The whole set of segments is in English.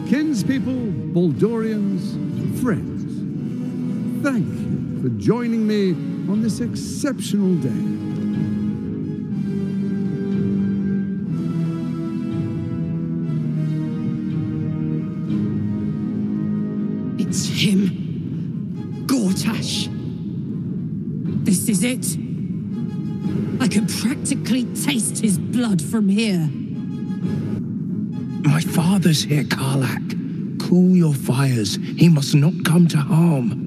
Kinspeople, Baldurians, friends, thank you for joining me on this exceptional day. It's him. Gortasch. This is it. I can practically taste his blood from here. My father's here, Karlach. Cool your fires. He must not come to harm.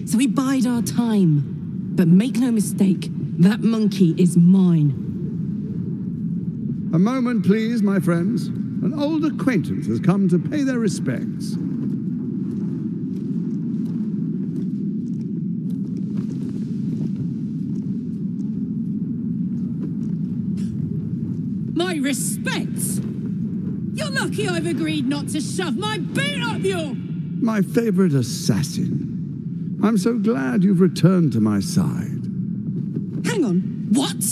So we bide our time. But make no mistake, that monkey is mine. A moment, please, my friends. An old acquaintance has come to pay their respects. My respects? You're lucky I've agreed not to shove my boot up your... My favorite assassin. I'm so glad you've returned to my side. Hang on, what?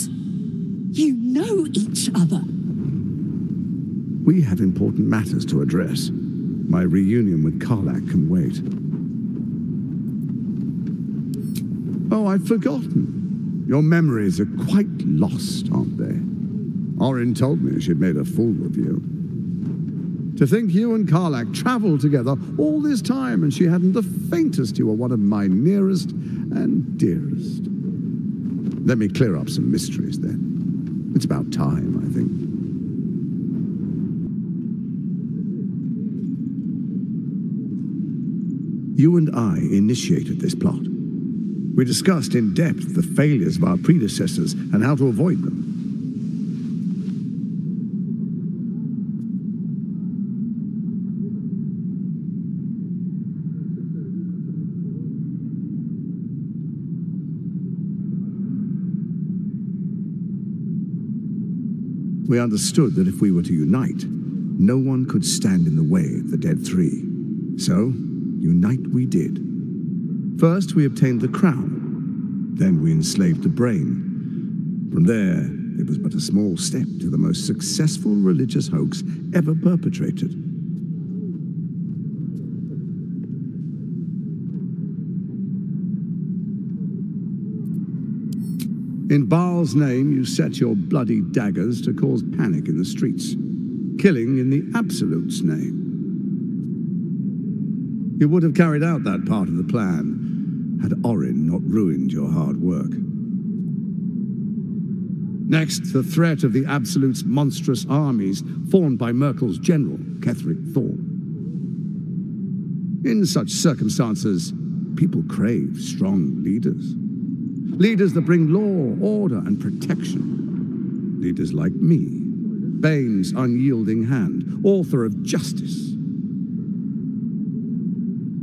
You know each other? We have important matters to address. My reunion with Karlach can wait. Oh, I'd forgotten. Your memories are quite lost, aren't they? Orin told me she'd made a fool of you. To think you and Karlach traveled together all this time and she hadn't the faintest you were one of my nearest and dearest. Let me clear up some mysteries then. It's about time, I think. You and I initiated this plot. We discussed in depth the failures of our predecessors and how to avoid them. We understood that if we were to unite, no one could stand in the way of the Dead Three. So, unite we did. First, we obtained the crown. Then we enslaved the brain. From there, it was but a small step to the most successful religious hoax ever perpetrated. In Baal's name, you set your bloody daggers to cause panic in the streets, killing in the Absolute's name. You would have carried out that part of the plan had Orin not ruined your hard work. Next, the threat of the Absolute's monstrous armies formed by Merkel's general, Ketheric Thorn. In such circumstances, people crave strong leaders. Leaders that bring law, order, and protection. Leaders like me, Bane's unyielding hand, author of justice.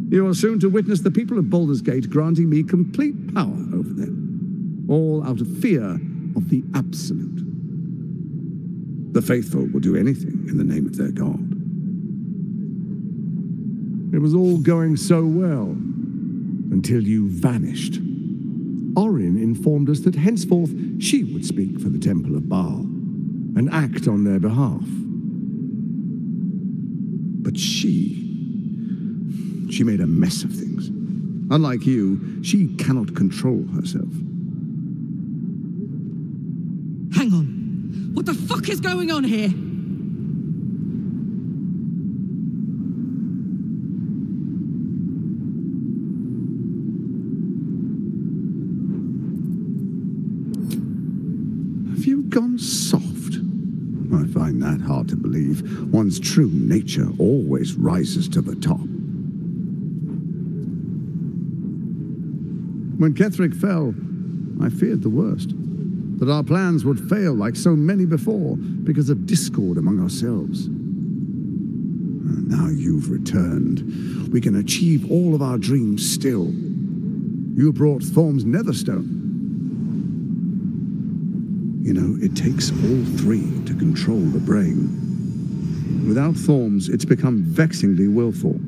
You are soon to witness the people of Baldur's Gate granting me complete power over them, all out of fear of the Absolute. The faithful will do anything in the name of their god. It was all going so well, until you vanished. Orin informed us that henceforth she would speak for the Temple of Baal and act on their behalf. But she made a mess of things. Unlike you, she cannot control herself. Hang on. What the fuck is going on here? Have you gone soft? I find that hard to believe. One's true nature always rises to the top. When Ketheric fell, I feared the worst. That our plans would fail like so many before because of discord among ourselves. Now you've returned. We can achieve all of our dreams still. You brought Thorm's Netherstone. You know, it takes all three to control the brain. Without Thorm's, it's become vexingly willful.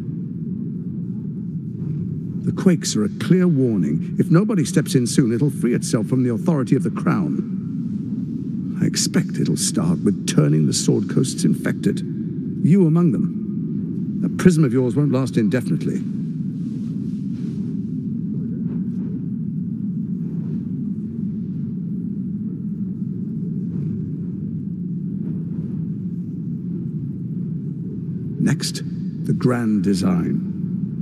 The quakes are a clear warning. If nobody steps in soon, it'll free itself from the authority of the crown. I expect it'll start with turning the Sword Coasts infected. You among them. That prism of yours won't last indefinitely. Next, the grand design.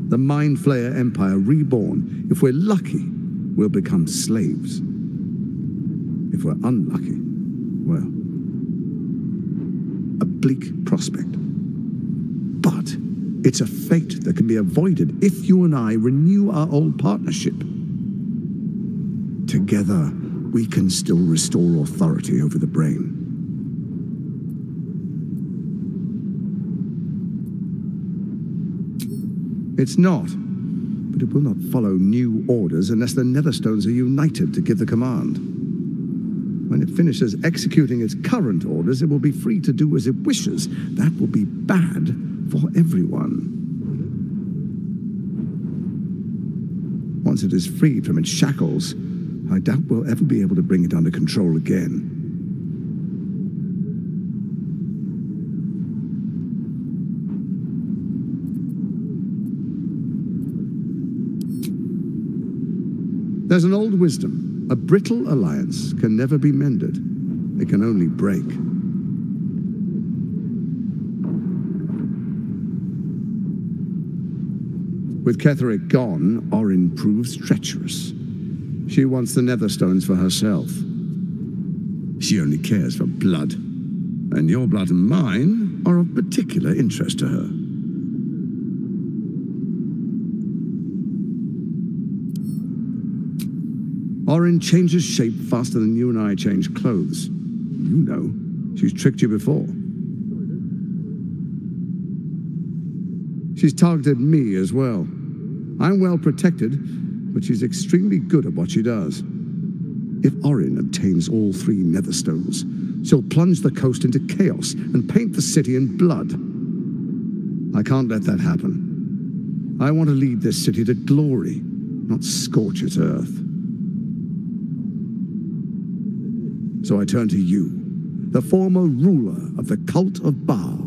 The Mind Flayer Empire reborn. If we're lucky, we'll become slaves. If we're unlucky, well, a bleak prospect. But it's a fate that can be avoided if you and I renew our old partnership. Together, we can still restore authority over the brain. It's not, but it will not follow new orders unless the Netherstones are united to give the command. When it finishes executing its current orders, it will be free to do as it wishes. That will be bad for everyone. Once it is freed from its shackles, I doubt we'll ever be able to bring it under control again. There's an old wisdom. A brittle alliance can never be mended. It can only break. With Ketheric gone, Orin proves treacherous. She wants the Netherstones for herself. She only cares for blood. And your blood and mine are of particular interest to her. Orin changes shape faster than you and I change clothes. You know, she's tricked you before. She's targeted me as well. I'm well protected, but she's extremely good at what she does. If Orin obtains all 3 Netherstones, she'll plunge the coast into chaos and paint the city in blood. I can't let that happen. I want to lead this city to glory, not scorch its earth. So I turn to you, the former ruler of the cult of Baal.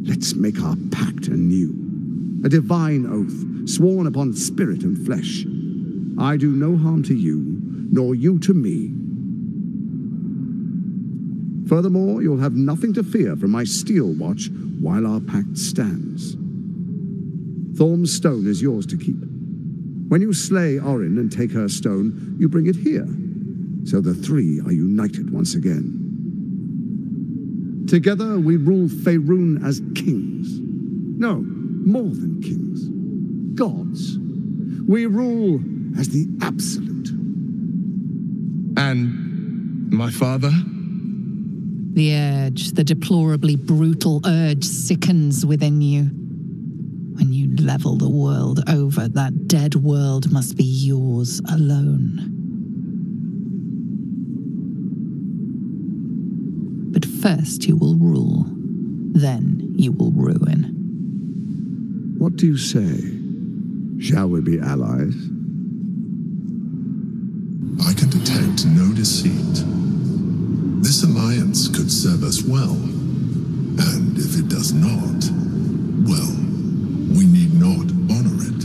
Let's make our pact anew, a divine oath, sworn upon spirit and flesh. I do no harm to you, nor you to me. Furthermore, you'll have nothing to fear from my steel watch while our pact stands. Thorm's stone is yours to keep. When you slay Orin and take her stone, you bring it here, so the 3 are united once again. Together we rule Faerun as kings. No, more than kings. Gods. We rule as the absolute. And my father? The urge, the deplorably brutal urge sickens within you. When you level the world over, that dead world must be yours alone. But first you will rule, then you will ruin. What do you say? Shall we be allies? I can detect no deceit. This alliance could serve us well, and if it does not, well, we need not honor it.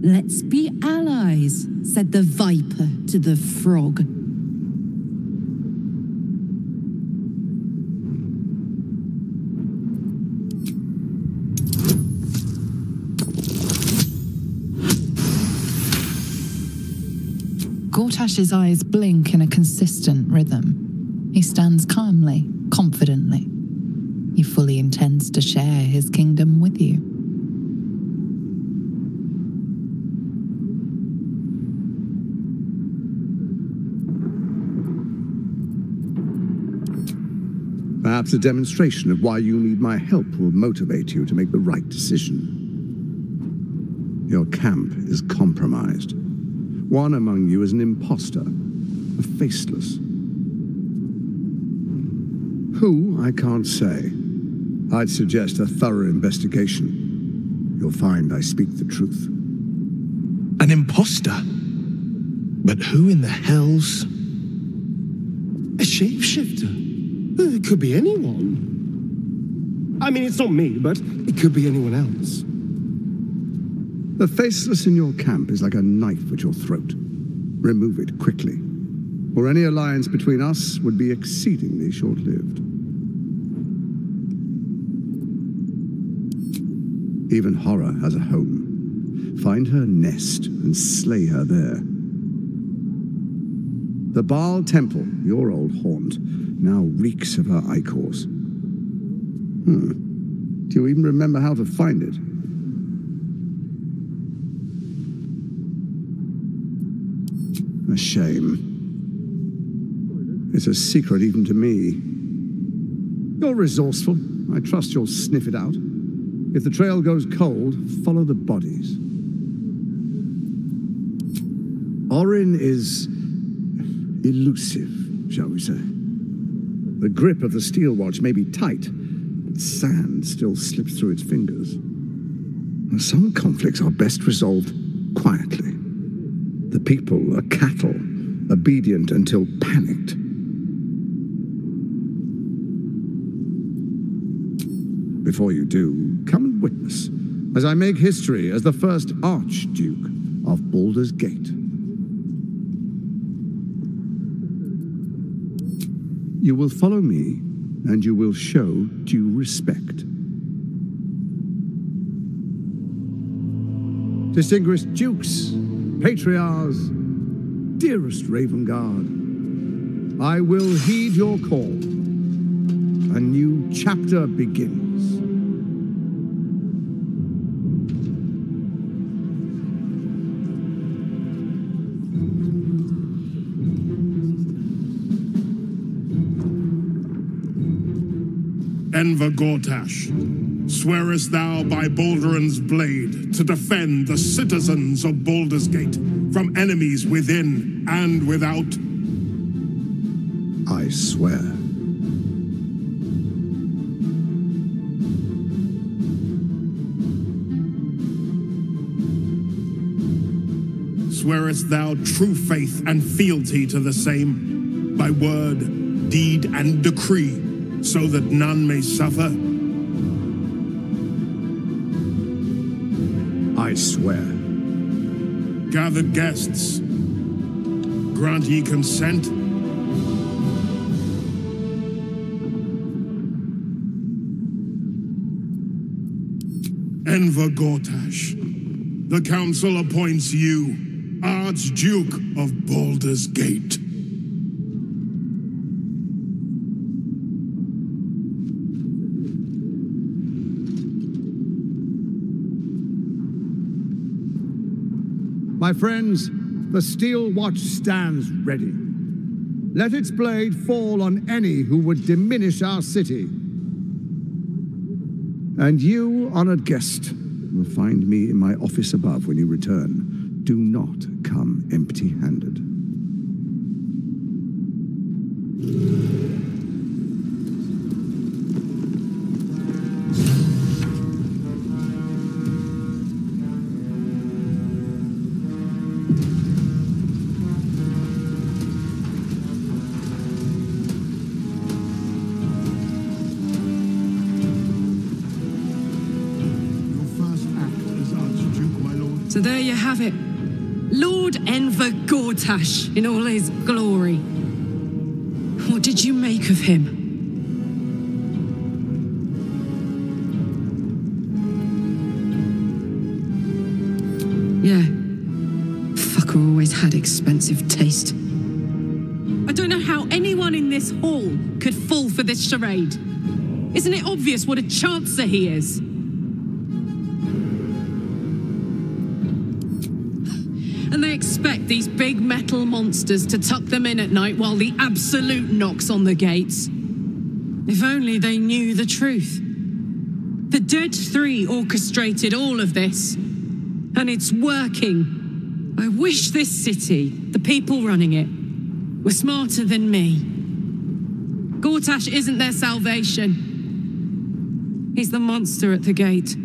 Let's be allies, said the viper to the frog. Gortash's eyes blink in a consistent rhythm. He stands calmly, confidently. He fully intends to share his kingdom with you. Perhaps a demonstration of why you need my help will motivate you to make the right decision. Your camp is compromised. One among you is an imposter, a faceless. Who, I can't say. I'd suggest a thorough investigation. You'll find I speak the truth. An imposter? But who in the hell's... A shapeshifter? It could be anyone. I mean, it's not me, but it could be anyone else. The faceless in your camp is like a knife at your throat. Remove it quickly, or any alliance between us would be exceedingly short-lived. Even horror has a home. Find her nest and slay her there. The Baal Temple, your old haunt, now reeks of her ichors. Do you even remember how to find it? A shame. It's a secret even to me. You're resourceful. I trust you'll sniff it out. If the trail goes cold, follow the bodies. Orin is elusive, shall we say. The grip of the steel watch may be tight, but sand still slips through its fingers. Some conflicts are best resolved quietly. The people are cattle, obedient until panicked. Before you do, come and witness, as I make history as the first Archduke of Baldur's Gate. You will follow me, and you will show due respect. Distinguished dukes, patriarchs, dearest Raven Guard, I will heed your call. A new chapter begins. Enver Gortasch, swearest thou by Balduran's blade to defend the citizens of Baldur's Gate from enemies within and without? I swear. Swearest thou true faith and fealty to the same, by word, deed, and decree, so that none may suffer? I swear. Gathered guests, grant ye consent? Enver Gortasch, the council appoints you Archduke of Baldur's Gate. My friends, the steel watch stands ready. Let its blade fall on any who would diminish our city. And you, honored guest, will find me in my office above when you return. Do not come empty-handed. So there you have it. Lord Enver Gortasch in all his glory. What did you make of him? Yeah. Fucker always had expensive taste. I don't know how anyone in this hall could fall for this charade. Isn't it obvious what a chancer he is? And they expect these big metal monsters to tuck them in at night while the Absolute knocks on the gates. If only they knew the truth. The Dead Three orchestrated all of this. And it's working. I wish this city, the people running it, were smarter than me. Gortasch isn't their salvation. He's the monster at the gate.